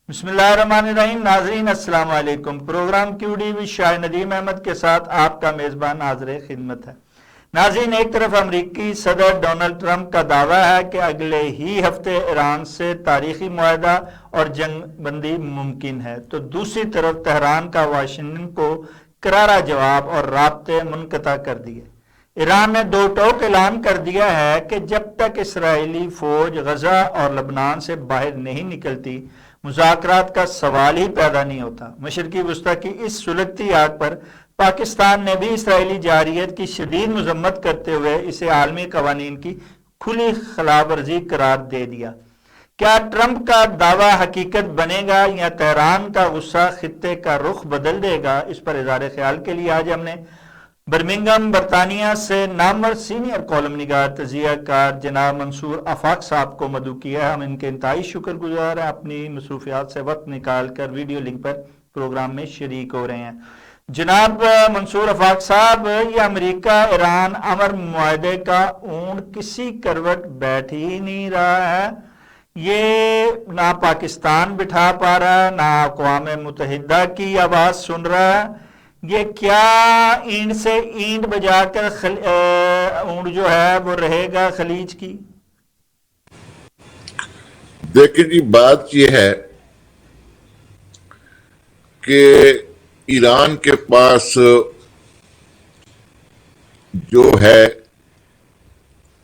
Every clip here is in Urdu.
بسم اللہ الرحمن الرحیم۔ ناظرین السلام علیکم۔ پروگرام QD وی شاہ ندیم احمد کے ساتھ آپ کا میزبان حاضر خدمت ہے۔ ناظرین، ایک طرف امریکی صدر ڈونلڈ ٹرمپ کا دعویٰ ہے کہ اگلے ہی ہفتے ایران سے تاریخی معاہدہ اور جنگ بندی ممکن ہے، تو دوسری طرف تہران کا واشنگٹن کو کرارا جواب اور رابطے منقطع کر دیے۔ ایران نے دو ٹوک اعلان کر دیا ہے کہ جب تک اسرائیلی فوج غزہ اور لبنان سے باہر نہیں نکلتی مذاکرات کا سوال ہی پیدا نہیں ہوتا۔ مشرقی وسطی کی اس سلگتی آگ پر پاکستان نے بھی اسرائیلی جارحیت کی شدید مذمت کرتے ہوئے اسے عالمی قوانین کی کھلی خلاف ورزی قرار دے دیا۔ کیا ٹرمپ کا دعویٰ حقیقت بنے گا یا تہران کا غصہ خطے کا رخ بدل دے گا؟ اس پر اظہار خیال کے لیے آج ہم نے برمنگھم برطانیہ سے نامور سینئر کالم نگار تجزیہ کار جناب منصور آفاق صاحب کو مدعو کیا ہے۔ ہم ان کے انتہائی شکر گزار ہیں، اپنی مصروفیات سے وقت نکال کر ویڈیو لنک پر پروگرام میں شریک ہو رہے ہیں۔ جناب منصور آفاق صاحب، یہ امریکہ ایران امر معاہدے کا اونٹ کسی کروٹ بیٹھ ہی نہیں رہا ہے۔ یہ نہ پاکستان بٹھا پا رہا ہے، نہ اقوام متحدہ کی آواز سن رہا ہے۔ یہ کیا اینٹ سے اینٹ بجا کر اونٹ جو ہے وہ رہے گا خلیج کی؟ دیکھیں جی، بات یہ ہے کہ ایران کے پاس جو ہے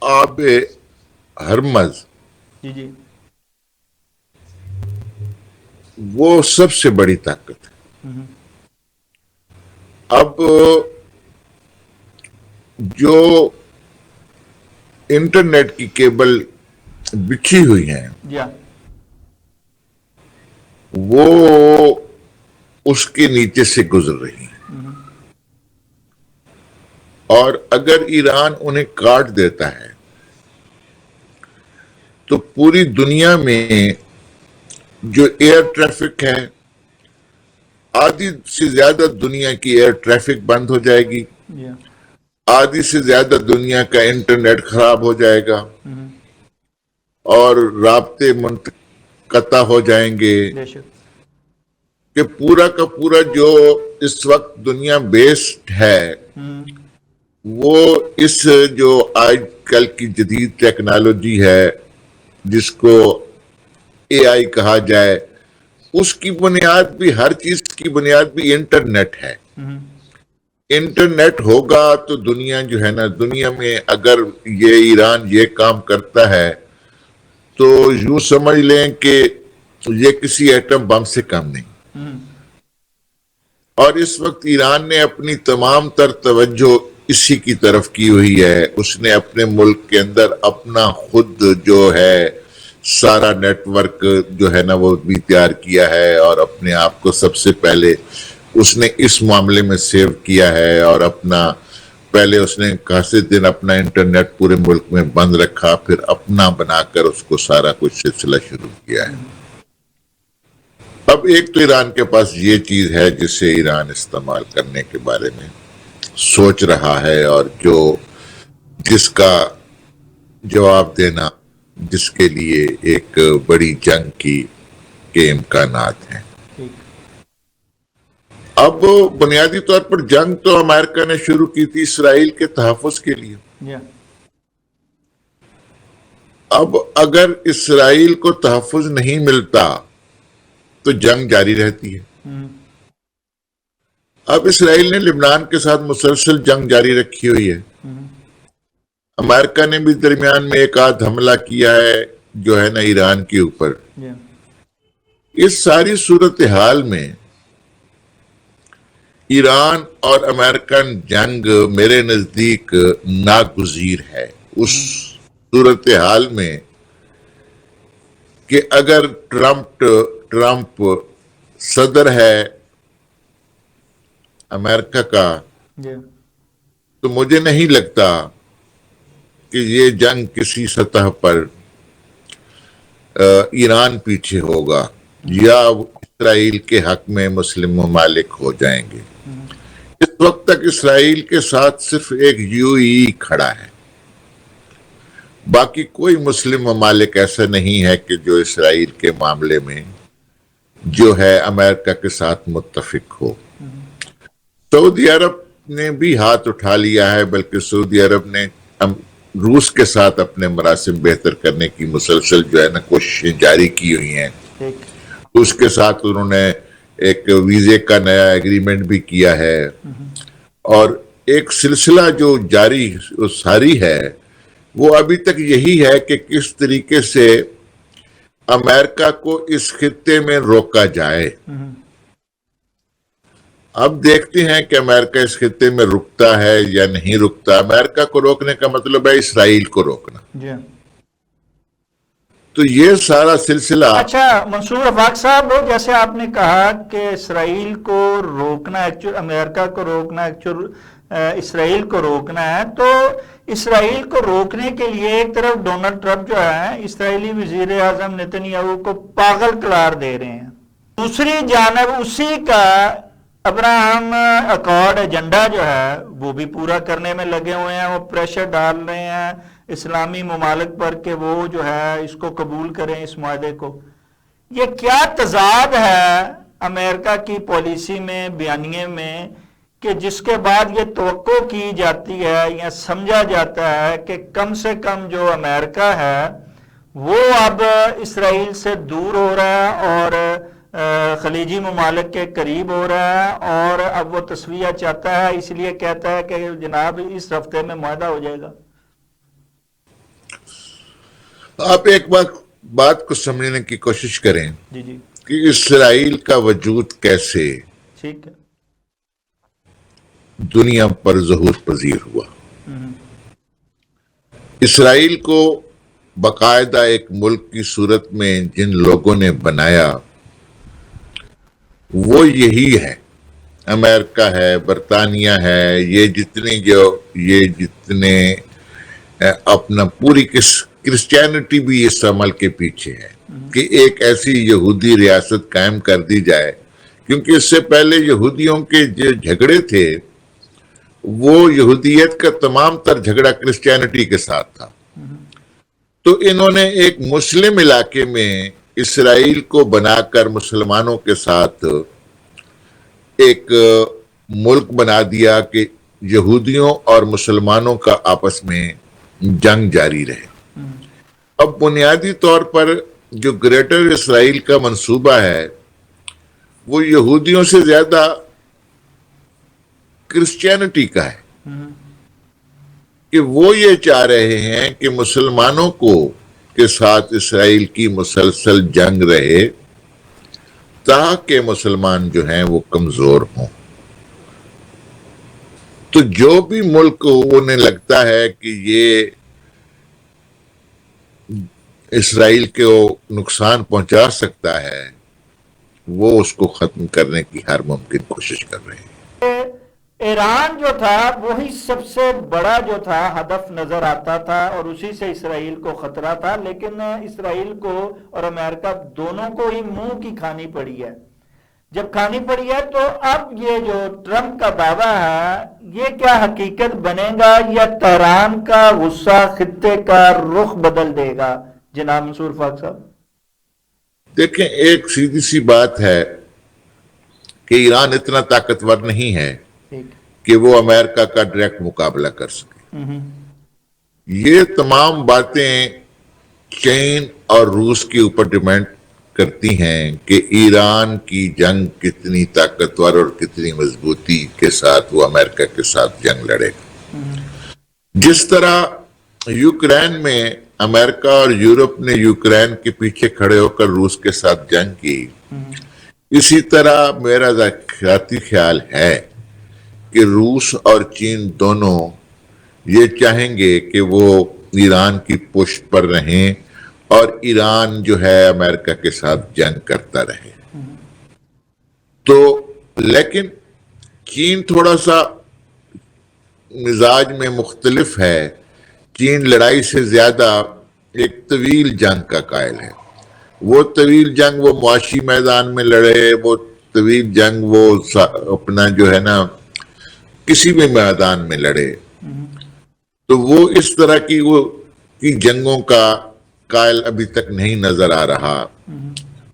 آب ہرمز، جی وہ سب سے بڑی طاقت ہے۔ اب جو انٹرنیٹ کی کیبل بچھی ہوئی ہیں وہ اس کے نیچے سے گزر رہی ہیں، اور اگر ایران انہیں کاٹ دیتا ہے تو پوری دنیا میں جو ایئر ٹریفک ہے، آدھی سے زیادہ دنیا کی ایئر ٹریفک بند ہو جائے گی، آدھی سے زیادہ دنیا کا انٹرنیٹ خراب ہو جائے گا، اور رابطے منقطع ہو جائیں گے، کہ پورا کا پورا جو اس وقت دنیا بیسڈ ہے وہ اس جو آج کل کی جدید ٹیکنالوجی ہے جس کو AI کہا جائے، اس کی بنیاد بھی، ہر چیز کی بنیاد بھی انٹرنیٹ ہے۔ انٹرنیٹ ہوگا تو دنیا جو ہے نا، دنیا میں اگر یہ ایران یہ کام کرتا ہے تو یوں سمجھ لیں کہ یہ کسی ایٹم بم سے کم نہیں۔ اور اس وقت ایران نے اپنی تمام تر توجہ اسی کی طرف کی ہوئی ہے۔ اس نے اپنے ملک کے اندر اپنا خود جو ہے سارا نیٹ ورک جو ہے نا وہ بھی تیار کیا ہے، اور اپنے آپ کو سب سے پہلے اس نے اس معاملے میں سیو کیا ہے، اور اپنا پہلے اس نے خاصے دن اپنا انٹرنیٹ پورے ملک میں بند رکھا، پھر اپنا بنا کر اس کو سارا کچھ سلسلہ شروع کیا ہے۔ اب ایک تو ایران کے پاس یہ چیز ہے جسے ایران استعمال کرنے کے بارے میں سوچ رہا ہے، اور جس کا جواب دینا، جس کے لیے ایک بڑی جنگ کے امکانات ہیں۔ اب بنیادی طور پر جنگ تو امریکہ نے شروع کی تھی اسرائیل کے تحفظ کے لیے۔ اب اگر اسرائیل کو تحفظ نہیں ملتا تو جنگ جاری رہتی ہے۔ اب اسرائیل نے لبنان کے ساتھ مسلسل جنگ جاری رکھی ہوئی ہے۔ امریکہ نے بھی درمیان میں ایک آدھ حملہ کیا ہے جو ہے نا ایران کے اوپر۔ اس ساری صورتحال میں ایران اور امریکن جنگ میرے نزدیک ناگزیر ہے، اس صورتحال میں کہ اگر ٹرمپ صدر ہے امریکہ کا تو مجھے نہیں لگتا کہ یہ جنگ کسی سطح پر ایران پیچھے ہوگا یا اسرائیل کے حق میں مسلم ممالک ہو جائیں گے۔ اس وقت تک اسرائیل کے ساتھ صرف ایک UAE کھڑا ہے، باقی کوئی مسلم ممالک ایسا نہیں ہے کہ جو اسرائیل کے معاملے میں جو ہے امریکہ کے ساتھ متفق ہو. سعودی عرب نے بھی ہاتھ اٹھا لیا ہے، بلکہ سعودی عرب نے روس کے ساتھ اپنے مراسم بہتر کرنے کی مسلسل جو ہے نا کوششیں جاری کی ہوئی ہیں. اس کے ساتھ انہوں نے ایک ویزے کا نیا ایگریمنٹ بھی کیا ہے، اور ایک سلسلہ جو جاری ساری ہے وہ ابھی تک یہی ہے کہ کس طریقے سے امریکہ کو اس خطے میں روکا جائے. اب دیکھتے ہیں کہ امریکہ اس خطے میں رکتا ہے یا نہیں رکتا. امریکہ کو روکنے کا مطلب ہے اسرائیل کو روکنا. تو یہ سارا سلسلہ. اچھا منصور افاق صاحب، وہ جیسے آپ نے کہا کہ اسرائیل کو روکنا، امریکہ کو روکنا، اسرائیل کو روکنا ہے، تو اسرائیل کو روکنے کے لیے ایک طرف ڈونلڈ ٹرمپ جو ہے اسرائیلی وزیر اعظم نتن یاہو کو پاگل قرار دے رہے ہیں، دوسری جانب اسی کا ابراہم اکارڈ ایجنڈا جو ہے وہ بھی پورا کرنے میں لگے ہوئے ہیں. وہ پریشر ڈال رہے ہیں اسلامی ممالک پر کہ وہ جو ہے اس کو قبول کریں، اس معاہدے کو. یہ کیا تضاد ہے امریکہ کی پالیسی میں، بیانیے میں، کہ جس کے بعد یہ توقع کی جاتی ہے یا سمجھا جاتا ہے کہ کم سے کم جو امریکہ ہے وہ اب اسرائیل سے دور ہو رہا ہے اور خلیجی ممالک کے قریب ہو رہا ہے، اور اب وہ تسویہ چاہتا ہے، اس لیے کہتا ہے کہ جناب اس ہفتے میں معاہدہ ہو جائے گا. آپ ایک بات کو سمجھنے کی کوشش کریں جی کہ اسرائیل کا وجود کیسے ٹھیک ہے دنیا پر ظہور پذیر ہوا. اسرائیل کو باقاعدہ ایک ملک کی صورت میں جن لوگوں نے بنایا وہ یہی ہے، امریکہ ہے، برطانیہ ہے، یہ جتنے اپنا پوری کرسچینٹی بھی اس عمل کے پیچھے ہے کہ ایک ایسی یہودی ریاست قائم کر دی جائے، کیونکہ اس سے پہلے یہودیوں کے جو جھگڑے تھے وہ یہودیت کا تمام تر جھگڑا کرسچینٹی کے ساتھ تھا. تو انہوں نے ایک مسلم علاقے میں اسرائیل کو بنا کر مسلمانوں کے ساتھ ایک ملک بنا دیا کہ یہودیوں اور مسلمانوں کا آپس میں جنگ جاری رہے. اب بنیادی طور پر جو گریٹر اسرائیل کا منصوبہ ہے وہ یہودیوں سے زیادہ کرسچینٹی کا ہے، کہ وہ یہ چاہ رہے ہیں کہ مسلمانوں کے ساتھ اسرائیل کی مسلسل جنگ رہے تاکہ مسلمان جو ہیں وہ کمزور ہوں. تو جو بھی ملک انہیں لگتا ہے کہ یہ اسرائیل کو نقصان پہنچا سکتا ہے وہ اس کو ختم کرنے کی ہر ممکن کوشش کر رہے ہیں. ایران جو تھا وہی سب سے بڑا جو تھا ہدف نظر آتا تھا اور اسی سے اسرائیل کو خطرہ تھا، لیکن اسرائیل کو اور امریکہ دونوں کو ہی منہ کی کھانی پڑی ہے. جب کھانی پڑی ہے تو اب یہ جو ٹرمپ کا دعویٰ ہے یہ کیا حقیقت بنے گا یا تہران کا غصہ خطے کا رخ بدل دے گا جناب منصور افاق صاحب؟ دیکھیں، ایک سیدھی سی بات ہے کہ ایران اتنا طاقتور نہیں ہے کہ وہ امریکہ کا ڈائریکٹ مقابلہ کر سکے. یہ تمام باتیں چین اور روس کے اوپر ڈیپینڈ کرتی ہیں کہ ایران کی جنگ کتنی طاقتور اور کتنی مضبوطی کے ساتھ وہ امریکہ کے ساتھ جنگ لڑے گا. جس طرح یوکرین میں امریکہ اور یورپ نے یوکرین کے پیچھے کھڑے ہو کر روس کے ساتھ جنگ کی، اسی طرح میرا ذاتی خیال ہے کہ روس اور چین دونوں یہ چاہیں گے کہ وہ ایران کی پشت پر رہیں اور ایران جو ہے امریکہ کے ساتھ جنگ کرتا رہے. تو لیکن چین تھوڑا سا مزاج میں مختلف ہے. چین لڑائی سے زیادہ ایک طویل جنگ کا قائل ہے. وہ طویل جنگ وہ معاشی میدان میں لڑے، وہ طویل جنگ وہ اپنا جو ہے نا کسی بھی میدان میں لڑے. تو وہ اس طرح کی جنگوں کا قائل ابھی تک نہیں نظر آ رہا.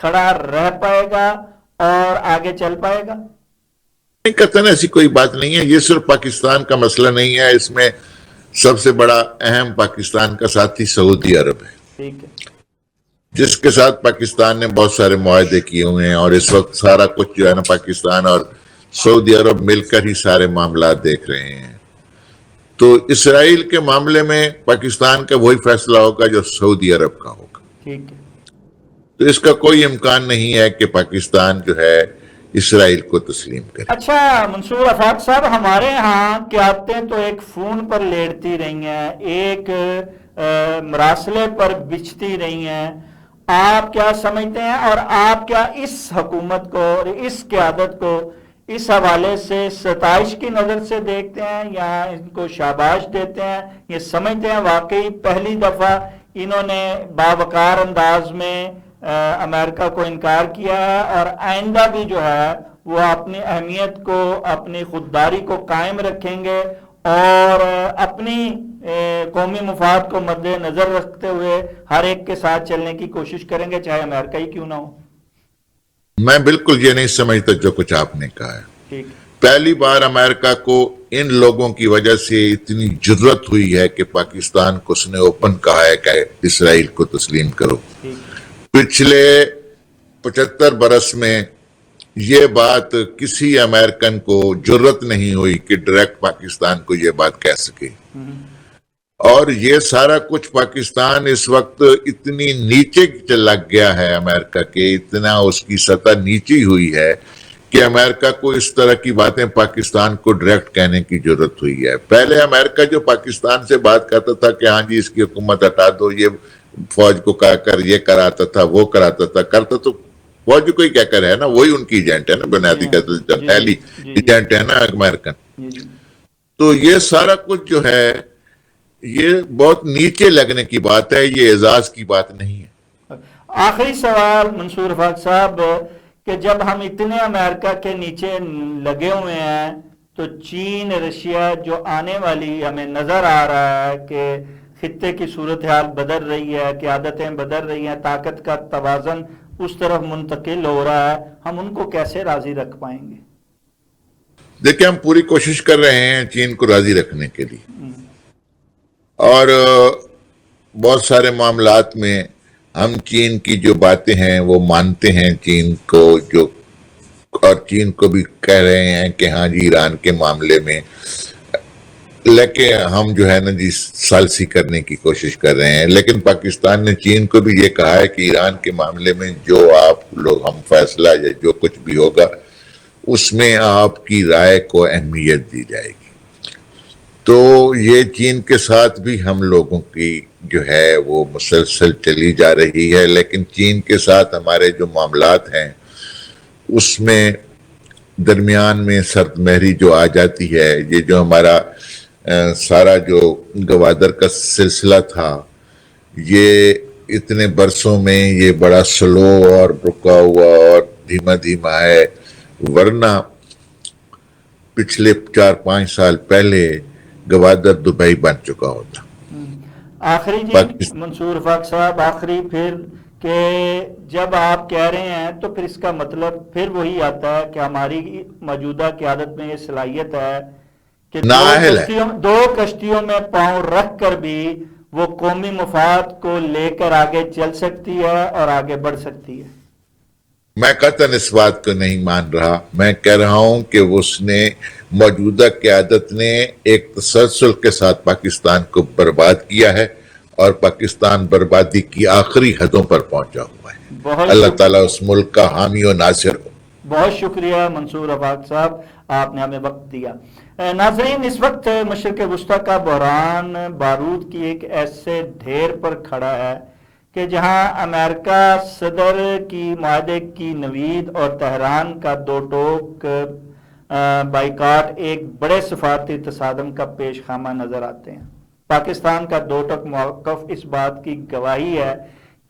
کھڑا رہ پائے گا اور آگے چل پائے گا؟ نہیں کہتا نا، ایسی کوئی بات نہیں ہے. یہ صرف پاکستان کا مسئلہ نہیں ہے، اس میں سب سے بڑا اہم پاکستان کا ساتھی سعودی عرب ہے، ٹھیک ہے. جس کے ساتھ پاکستان نے بہت سارے معاہدے کیے ہوئے ہیں، اور اس وقت سارا کچھ جو ہے نا پاکستان اور سعودی عرب مل کر ہی سارے معاملات دیکھ رہے ہیں. تو اسرائیل کے معاملے میں پاکستان کا وہی فیصلہ ہوگا جو سعودی عرب کا ہوگا. ٹھیک ہے. تو اس کا کوئی امکان نہیں ہے کہ پاکستان جو ہے اسرائیل کو تسلیم کرے. اچھا منصور آفاق صاحب، ہمارے ہاں قیادتیں تو ایک فون پر لیٹتی رہی ہیں، ایک مراسلے پر بچھتی رہی ہیں. آپ کیا سمجھتے ہیں، اور آپ کیا اس حکومت کو اور اس قیادت کو اس حوالے سے ستائش کی نظر سے دیکھتے ہیں، یا ان کو شاباش دیتے ہیں، یہ سمجھتے ہیں واقعی پہلی دفعہ انہوں نے باوقار انداز میں امریکہ کو انکار کیا ہے، اور آئندہ بھی جو ہے وہ اپنی اہمیت کو، اپنی خودداری کو قائم رکھیں گے، اور اپنی قومی مفاد کو مد نظر رکھتے ہوئے ہر ایک کے ساتھ چلنے کی کوشش کریں گے، چاہے امریکہ ہی کیوں نہ ہو؟ میں بالکل یہ نہیں سمجھتا جو کچھ آپ نے کہا ہے. ٹھیک. پہلی بار امریکہ کو ان لوگوں کی وجہ سے اتنی جرت ہوئی ہے کہ پاکستان کو اس نے اوپن کہا ہے کہ اسرائیل کو تسلیم کرو. پچھلے 75 برس میں یہ بات کسی امریکن کو جرت نہیں ہوئی کہ ڈائریکٹ پاکستان کو یہ بات کہہ سکے. اور یہ سارا کچھ پاکستان اس وقت اتنی نیچے لگ گیا ہے امریکہ کے، اتنا اس کی سطح نیچی ہوئی ہے کہ امریکہ کو اس طرح کی باتیں پاکستان کو ڈائریکٹ کہنے کی ضرورت ہوئی ہے. پہلے امریکہ جو پاکستان سے بات کرتا تھا کہ ہاں جی اس کی حکومت ہٹا دو، یہ فوج کو کہا کر یہ کراتا تھا، وہ کراتا تھا، کرتا تو فوج کو ہی کیا کر ہے نا، وہی ان کی ایجنٹ ہے نا، بنیادی پہلی ایجنٹ ہے نا امریکن. تو یہ سارا کچھ جو ہے یہ بہت نیچے لگنے کی بات ہے، یہ اعزاز کی بات نہیں ہے. آخری سوال منصور آفاق صاحب، کہ جب ہم اتنے امریکہ کے نیچے لگے ہوئے ہیں تو چین، رشیا جو آنے والی ہمیں نظر آ رہا ہے کہ خطے کی صورتحال بدل رہی ہے، قیادتیں بدل رہی ہیں، طاقت کا توازن اس طرف منتقل ہو رہا ہے، ہم ان کو کیسے راضی رکھ پائیں گے؟ دیکھیں ہم پوری کوشش کر رہے ہیں چین کو راضی رکھنے کے لیے، اور بہت سارے معاملات میں ہم چین کی جو باتیں ہیں وہ مانتے ہیں چین کو، جو اور چین کو بھی کہہ رہے ہیں کہ ہاں جی ایران کے معاملے میں، لیکن ہم جو ہے نا جی ثالثی کرنے کی کوشش کر رہے ہیں. لیکن پاکستان نے چین کو بھی یہ کہا ہے کہ ایران کے معاملے میں جو آپ لوگ ہم فیصلہ یا جو کچھ بھی ہوگا اس میں آپ کی رائے کو اہمیت دی جائے گی. تو یہ چین کے ساتھ بھی ہم لوگوں کی جو ہے وہ مسلسل چلی جا رہی ہے. لیکن چین کے ساتھ ہمارے جو معاملات ہیں اس میں درمیان میں سرد مہری جو آ جاتی ہے، یہ جو ہمارا سارا جو گوادر کا سلسلہ تھا یہ اتنے برسوں میں یہ بڑا سلو اور رکا ہوا اور دھیما دھیما ہے، ورنہ پچھلے 4-5 سال پہلے گوادر دبئی بن چکا ہوتا. آخری جی منصور آفاق صاحب، آخری پھر کہ جب آپ کہہ رہے ہیں تو پھر اس کا مطلب پھر وہی آتا ہے کہ ہماری موجودہ قیادت میں یہ صلاحیت ہے کہ دو کشتیوں میں پاؤں رکھ کر بھی وہ قومی مفاد کو لے کر آگے چل سکتی ہے اور آگے بڑھ سکتی ہے. میں قطعاً اس بات کو نہیں مان رہا. میں کہہ رہا ہوں کہ اس نے موجودہ قیادت نے ایک تسلسل کے ساتھ پاکستان کو برباد کیا ہے، اور پاکستان بربادی کی آخری حدوں پر پہنچا ہوا ہے. اللہ تعالیٰ اس ملک کا حامی و ناصر ہو. بہت شکریہ منصور آفاق صاحب، آپ نے ہمیں وقت دیا. ناظرین، اس وقت مشرق وسطیٰ کا بحران بارود کی ایک ایسے ڈھیر پر کھڑا ہے کہ جہاں امریکہ صدر کی معاہدے کی نوید اور تہران کا دو ٹوک بائیکاٹ ایک بڑے سفارتی تصادم کا پیش خامہ نظر آتے ہیں. پاکستان کا دو ٹوک موقف اس بات کی گواہی ہے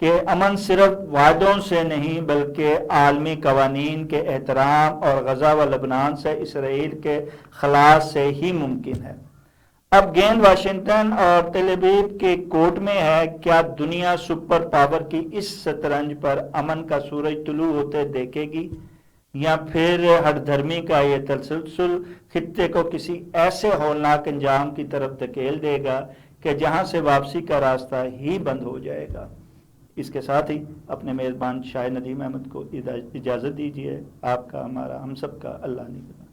کہ امن صرف وعدوں سے نہیں بلکہ عالمی قوانین کے احترام اور غزہ و لبنان سے اسرائیل کے خلاص سے ہی ممکن ہے. اب گیند واشنگٹن اور تل ابیب کے کورٹ میں ہے. کیا دنیا سپر پاور کی اس شطرنج پر امن کا سورج طلوع ہوتے دیکھے گی یا پھر ہٹ دھرمی کا یہ تسلسل خطے کو کسی ایسے ہولناک انجام کی طرف دھکیل دے گا کہ جہاں سے واپسی کا راستہ ہی بند ہو جائے گا. اس کے ساتھ ہی اپنے میزبان شاہ ندیم احمد کو اجازت دیجیے. آپ کا، ہمارا، ہم سب کا اللہ نگہبان.